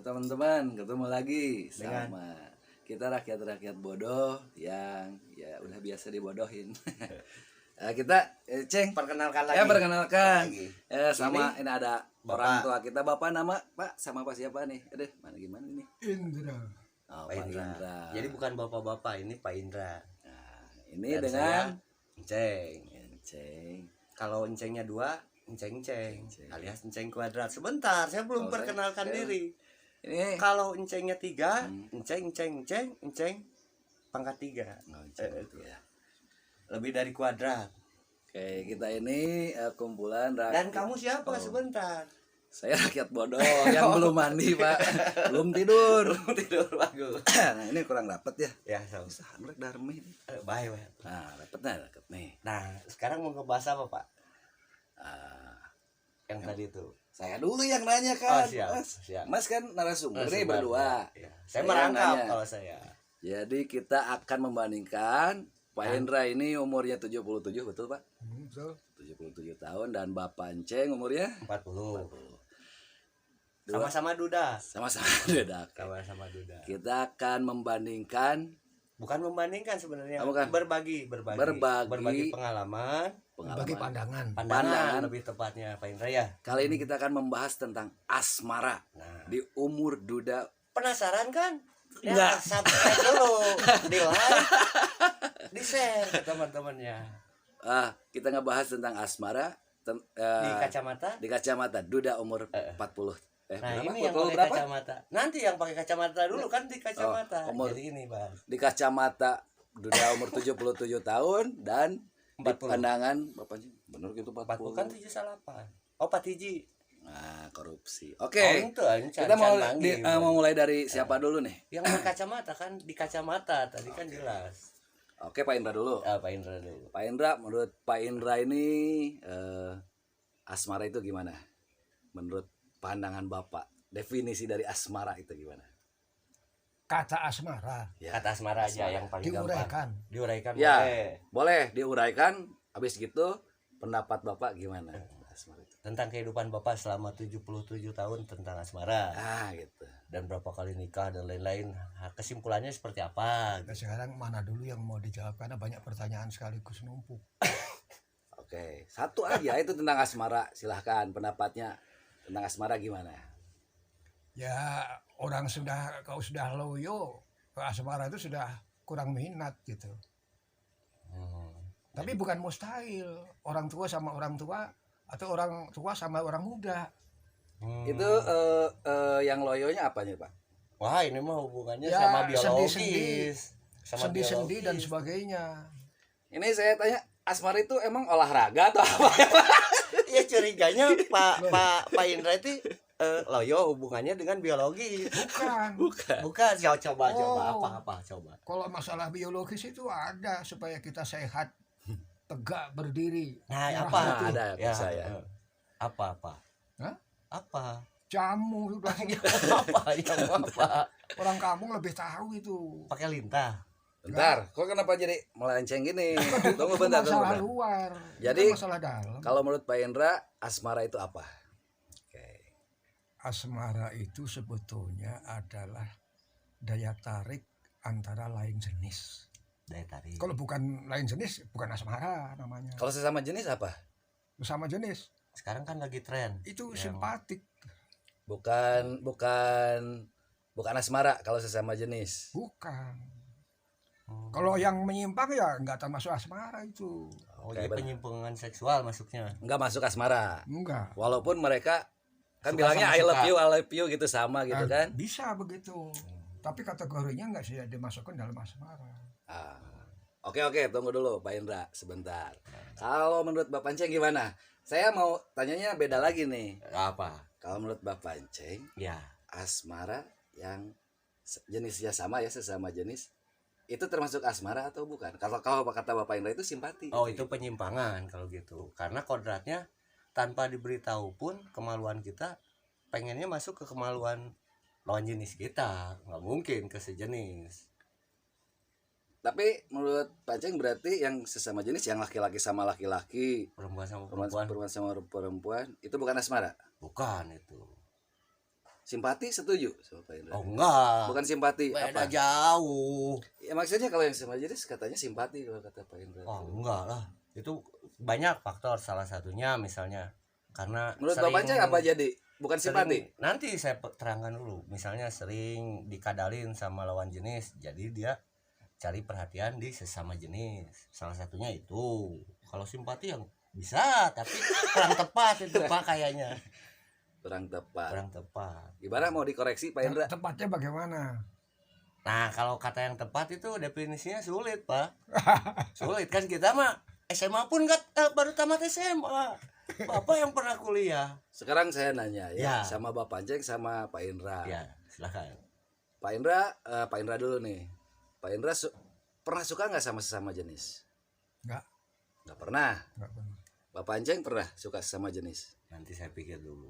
teman-teman, ketemu lagi sama kita rakyat-rakyat bodoh yang ya udah biasa dibodohin. Kita Ceng Perkenalkan lagi. perkenalkan. Lagi. Sama ini ada Bapak. orang tua kita. Bapak nama Pak sama Pak siapa nih? Aduh, mana gimana ini? Indra. Oh, Pak Pak Indra. Indra. Jadi bukan bapak-bapak, ini Pak Indra. Ini Dan dengan saya, Enceng. Ceng. Kalau encengnya 2, enceng-enceng Enceng. alias enceng kuadrat. Sebentar, saya belum Oh, perkenalkan saya- diri. Ini Kalau encengnya 3, enceng pangkat 3. Oh, Ceng itu ya. Lebih dari kuadrat. Oke, kita ini kumpulan rakyat. Dan kamu siapa? Oh. Sebentar. Saya rakyat bodoh yang belum mandi, Pak. Belum tidur. Tidur bagus. Nah, ini kurang dapet ya. Ya, so. Handrek darmi. Baik. Nah, dapetnya dapet nih. Nah, sekarang mau ngebahas apa, Pak? Ah, Yang tadi itu. saya dulu yang nanya kan. Oh, siap, Mas. siap. Mas kan narasumber nih Sebentar, berdua. Ya. Saya Saya merangkap nanya. kalau saya. Jadi kita akan membandingkan Pak Indra ini umurnya 77, betul Pak? Betul. 77 tahun dan Bapak Enceng umurnya 40. 40. Sama-sama duda. Sama-sama beda. Sama-sama duda. Kita akan membandingkan Bukan membandingkan sebenarnya. Oh, bukan. Berbagi pengalaman, Bagi pandangan. pandangan lebih tepatnya Pak Indra ya. Kali ini kita akan membahas tentang asmara Nah, di umur duda. penasaran kan? Ya, Enggak. subscribe dulu, di like, di share ke teman-temannya. Kita ngebahas tentang asmara Di kacamata. di kacamata duda umur 40. Nah, berapa? ini yang 40 pakai berapa? kacamata. Nanti yang pakai kacamata dulu kan di kacamata. umur. Jadi ini, Bang. Di kacamata duda umur 77 tahun dan di 40. pandangan Bapak Enceng bener gitu 40 40. kan 78. Oh, Pak Tiji. Nah, korupsi. Oke. Oh, itu, Kita mau manggil. mau mulai dari siapa dulu nih? Yang berkacamata kan di kacamata tadi kan jelas. Oke, Pak Indra dulu. Pak Indra dulu. Pak Indra, menurut Pak Indra ini asmara itu gimana? Menurut pandangan Bapak, definisi dari asmara itu gimana? Kata asmara Ya, Kata asmara aja yang paling diuraikan. gampang. Diuraikan ya, boleh. boleh diuraikan. Habis gitu pendapat Bapak gimana? Asmara itu. Tentang kehidupan Bapak selama 77 tahun tentang asmara Gitu. dan berapa kali nikah dan lain-lain. Kesimpulannya seperti apa? Nah, sekarang mana dulu yang mau dijawab karena banyak pertanyaan sekaligus numpuk. Oke, satu aja itu tentang asmara. Silahkan pendapatnya tentang asmara gimana? Ya kalau sudah loyo ke asmara itu sudah kurang minat gitu. Tapi bukan mustahil orang tua sama orang tua atau orang tua sama orang muda. Itu yang loyonya apanya, Pak? Wah, ini mah hubungannya Ya, sama sendi-sendi. biologis. Sama Sendi-sendi dan biologis. sebagainya. Ini saya tanya, asmara itu emang olahraga atau apa? Ya curiganya Pak Indra itu loyo hubungannya dengan biologi. Bukan. Bukan, coba Oh. apa coba. Kalau masalah biologis itu ada supaya kita sehat, tegak berdiri. Nah, Merah apa? putih. Ada saya. Apa? Hah? Apa? Jamu sudah. Apa? Orang kampung lebih tahu itu. Pakai lintah. Bentar, kok kenapa jadi melenceng gini? Tunggu Itu bentar, masalah bentar. luar. Jadi, Itu masalah dalam. Kalau menurut Pak Indra, asmara itu apa? Oke. Asmara itu sebetulnya adalah daya tarik antara lain jenis. Daya tarik. Kalau bukan lain jenis, bukan asmara namanya. Kalau sesama jenis apa? Sama jenis Sekarang kan lagi tren. itu Yang- simpatik. Bukan asmara kalau sesama jenis. Bukan. Kalau yang menyimpang ya nggak termasuk asmara itu. Oh, Kayak jadi penyimpangan seksual masuknya. Enggak masuk asmara. Enggak. Walaupun mereka kan Suka bilangnya sama suka. I love you gitu sama gitu kan. Bisa begitu. Tapi kategorinya nggak sih dimasukkan dalam asmara. Oke, tunggu dulu Pak Indra sebentar. Kalau menurut Bapak Enceng gimana? Saya mau tanyanya beda lagi nih. Apa? Kalau menurut Bapak Enceng, Ya. asmara yang jenisnya sama ya, sesama jenis, itu termasuk asmara atau bukan? Kalau kata Bapak Indra itu simpati. Oh, itu penyimpangan kalau gitu. Karena kodratnya tanpa diberitahu pun kemaluan kita pengennya masuk ke kemaluan lawan jenis kita. Nggak mungkin ke sejenis. Tapi menurut Pak Enceng berarti yang sesama jenis, yang laki-laki sama laki-laki, Perempuan sama perempuan perempuan. sama perempuan, itu bukan asmara? Bukan itu. Simpati setuju sama Pak Indra? Oh enggak. Bukan simpati, Beda apa? jauh. Ya maksudnya kalau yang sama jenis katanya simpati kalau kata Pak Indra. Oh enggak lah. Itu banyak faktor, salah satunya misalnya karena Menurut Bapak Ceng apa jadi? Bukan simpati. Nanti saya terangkan dulu. Misalnya sering dikadalin sama lawan jenis, jadi dia cari perhatian di sesama jenis. Salah satunya itu. Kalau simpati yang bisa, tapi kurang tepat itu Pak kayaknya. Kurang tepat. Kurang tepat. Gimana mau dikoreksi Pak Indra? Tepatnya bagaimana? Nah, kalau kata yang tepat itu definisinya sulit, Pak. Sulit kan kita mah SMA pun baru tamat SMA. Bapak yang pernah kuliah. Sekarang saya nanya ya, Ya. sama Bapak Ceng sama Pak Indra. Ya, silakan. Pak Indra dulu nih. Pak Indra pernah suka nggak sama sesama jenis? Enggak, Nggak pernah. enggak pernah. Bapak Ceng pernah suka sesama jenis? Nanti saya pikir dulu.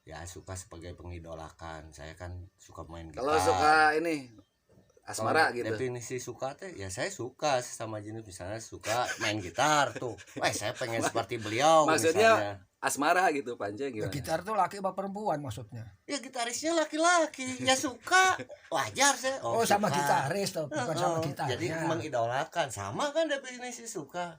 Ya, suka sebagai pengidolakan. Saya kan suka main gitar. Kalau suka ini asmara Kalau gitu. Definisi suka teh ya saya suka sama jenis, misalnya suka main gitar tuh. Wah, saya pengen seperti beliau Maksudnya misalnya. asmara gitu Pak Ceng Ya, gimana? gitar tuh laki apa perempuan maksudnya? Ya gitarisnya laki-laki, ya suka. Wajar saya. Oh, sama suka. gitaris tuh, bukan sama gitarnya. Jadi mengidolakan, sama kan definisi suka.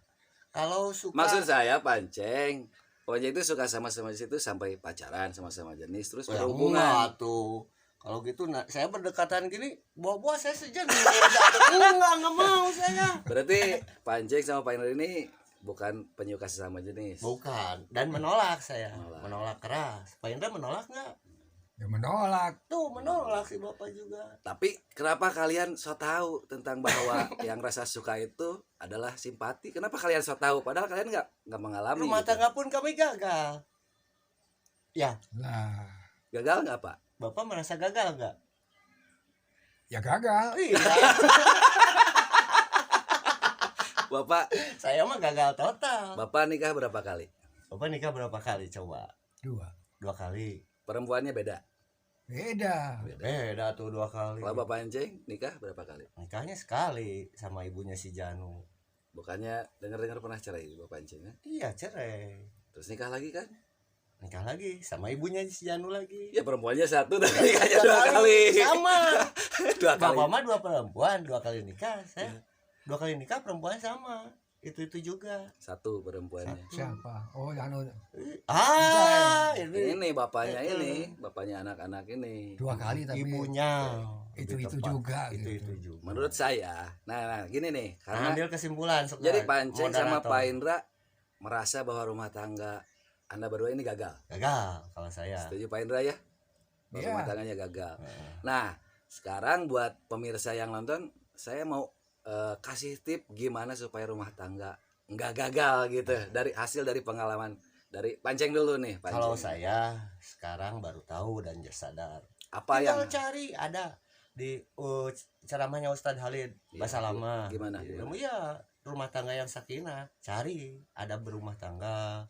Kalau suka Maksud saya Pak Ceng, pokoknya itu suka sama-sama jenis itu sampai pacaran sama-sama jenis terus ya berhubungan. enggak tuh. Kalau gitu saya berdekatan gini, bawa-bawa saya sejenis. Enggak mau saya. Berarti Pak Ceng sama Pak Indra ini bukan penyuka sesama jenis. Bukan, dan menolak saya. Menolak. Menolak keras. Pak Indra menolak enggak? Ya menolak. Tuh, menolak si Bapak juga. Tapi kenapa kalian so tahu tentang bahwa yang rasa suka itu adalah simpati? Kenapa kalian so tahu? Padahal kalian nggak mengalami. Rumah gitu. tangga pun kami gagal. Ya, Lah, Gagal nggak Pak? Bapak merasa gagal enggak? ya gagal. Iya. Bapak Saya mah gagal total. Bapak nikah berapa kali? Bapak nikah berapa kali coba? 2. 2 kali. Perempuannya beda. Beda. Beda tuh 2 kali. Kalau Bapak Enceng nikah berapa kali? Nikahnya sekali sama ibunya si Janu. Bukannya dengar-dengar pernah cerai Bapak Enceng ya? Iya, cerai. Terus nikah lagi kan? Nikah lagi sama ibunya si Janu lagi. Ya perempuannya satu dan nikahnya 2 kali. Sama. 2 kali. Bapak mah 2 perempuan, 2 kali nikah. Saya 2 kali nikah perempuan sama. Itu juga. Satu perempuannya. Siapa? Oh, anu Ini bapaknya ini, bapaknya anak-anak ini. 2 kali tapi Ibunya. itu Lebih tepat. juga Itu gitu. juga. Menurut saya, nah gini nih, karena ambil kesimpulan jadi Pak Enceng sama moderator. Pak Indra merasa bahwa rumah tangga Anda berdua ini gagal. Gagal kalau saya. Setuju Pak Indra ya? Bahwa Iya. rumah tangganya gagal. Heeh. Nah, sekarang buat pemirsa yang nonton, saya mau kasih tip gimana supaya rumah tangga nggak gagal gitu dari hasil dari pengalaman dari Panceng dulu nih. Panceng. Kalau saya sekarang baru tahu dan sadar. apa yang Tinggal cari ada di ceramahnya Ustadz Halid Iya, bahasa lama. gimana? Iya, rumah tangga yang sakinah. Cari ada berumah tangga.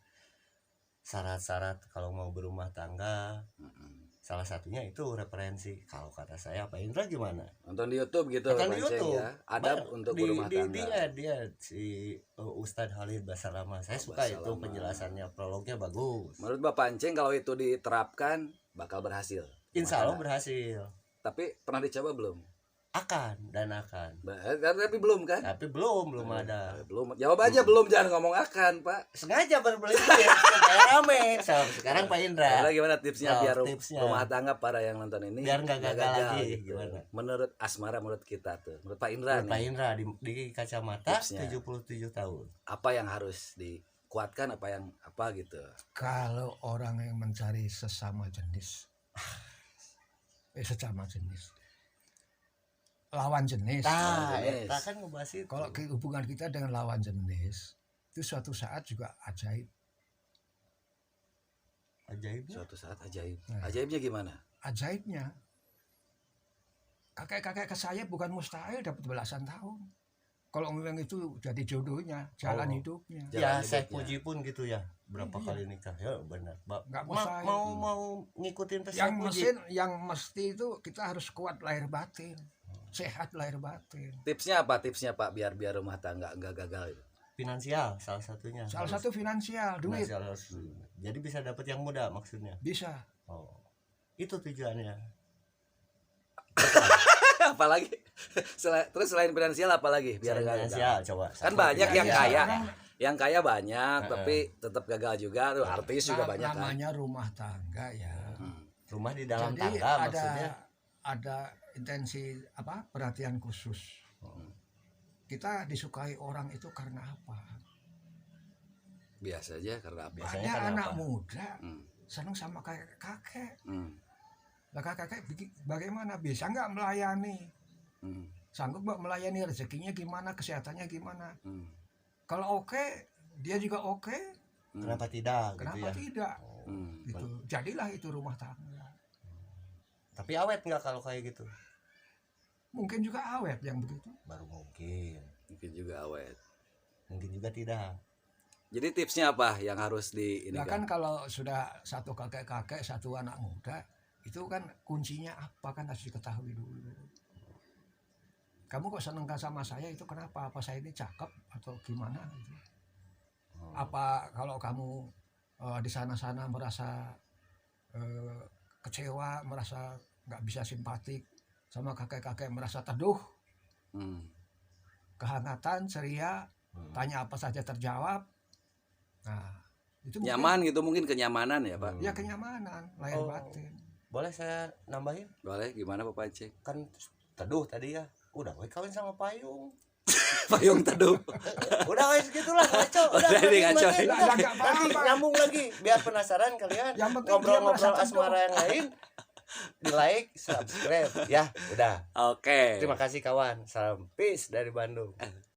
Syarat-syarat kalau mau berumah tangga. Mm-mm. Salah satunya itu referensi. Kalau kata saya, Pak Indra gimana? nonton di YouTube gitu Nonton di Panceng YouTube. ya. Adab untuk berumah tangga. Dia si Ustadz Halid Basarama. Saya suka itu Basarama. penjelasannya, prolognya bagus. Menurut Bapak Panceng kalau itu diterapkan bakal berhasil. Insya Allah Rumah berhasil. tangga. Tapi pernah dicoba belum? Akan dan akan. Tapi belum kan? Tapi belum ada. Belum. Jawab aja belum, jangan ngomong akan, Pak. Sengaja berbelit supaya rame. So, sekarang Pak Indra. Karena gimana tipsnya Oh, biar tipsnya. rumah tangga para yang nonton ini Biar nggak gagal lagi, gitu. gimana? Menurut Asmara, menurut kita tuh, menurut Pak Indra Pak nih, Indra di kacamata Tipsnya. 77 tahun. apa yang harus dikuatkan, apa yang apa gitu. Kalau orang yang mencari sesama jenis, sesama jenis, lawan jenis. Nah, jenis. kita kan ngebahas itu. Kalau hubungan kita dengan lawan jenis, itu suatu saat juga ajaib. ajaibnya Suatu saat ajaib. Nah. Ajaibnya gimana? Ajaibnya, kakek-kakek ke saya bukan mustahil dapat belasan tahun. Kalau memang itu jadi jodohnya, jalan Oh. hidupnya. Jalan ya saya hidupnya. puji pun gitu ya. Berapa Iya. kali nikah? Ya benar. Nggak mustahil. Mau ngikutin pesan Yang puji. yang mesti itu kita harus kuat lahir batin, sehat lahir batin. Tipsnya apa? Tipsnya Pak biar rumah tangga nggak gagal itu. Finansial salah satunya. Salah Harus satu finansial, duit finansial harus. Jadi bisa dapat yang muda maksudnya. bisa. Oh. Itu tujuannya. Apalagi terus selain finansial apalagi biar Selain nggak finansial, gagal. coba. Kan Satu banyak yang finansial. kaya. Sekarang Yang kaya banyak tapi tetap gagal juga tuh artis juga banyak kan. namanya rumah tangga ya. Rumah di dalam Jadi tangga maksudnya. ada intensi apa perhatian khusus. Kita disukai orang itu karena apa? Biasa aja karena apa? Biasanya Ada karena anak apa? muda Hmm. senang sama kakek. Hmm. Lah kakek bagaimana bisa nggak melayani? Hmm. Sanggup nggak melayani, rezekinya gimana, kesehatannya gimana? Hmm. Kalau oke, dia juga oke. Kenapa tidak gitu Kenapa ya? tidak? Hmm. Gitu. Jadilah itu rumah tangga. Tapi awet nggak kalau kayak gitu? Mungkin juga awet yang begitu. Baru mungkin. Mungkin juga awet. Mungkin juga tidak. Jadi tipsnya apa yang harus di ini Nah kan? kan kalau sudah satu kakek-kakek, satu anak muda, itu kan kuncinya apa kan harus diketahui dulu. Kamu kok seneng sama saya itu kenapa? Apa saya ini cakep atau gimana? Gitu. Apa kalau kamu di sana-sana merasa kecewa, merasa nggak bisa simpatik sama kakek-kakek, merasa teduh, Hmm. kehangatan, ceria, tanya apa saja terjawab. Nah, itu mungkin Nyaman gitu mungkin kenyamanan ya Pak. ya kenyamanan, lahir Oh. batin. Boleh saya nambahin? Boleh gimana Pak Pancing? Kan teduh tadi ya. Udah we kawin sama payung. Payung teduh. Udah we segitulah ngaco. Udah, ini ngaco. matiin, Nggak, udah. nggak apa-apa. Nanti nyambung lagi biar penasaran kalian. Yang penting dia merasa Ngobrol-ngobrol teduh. asmara yang lain. Di like, subscribe ya. Udah. Oke. Terima kasih kawan. Salam peace dari Bandung.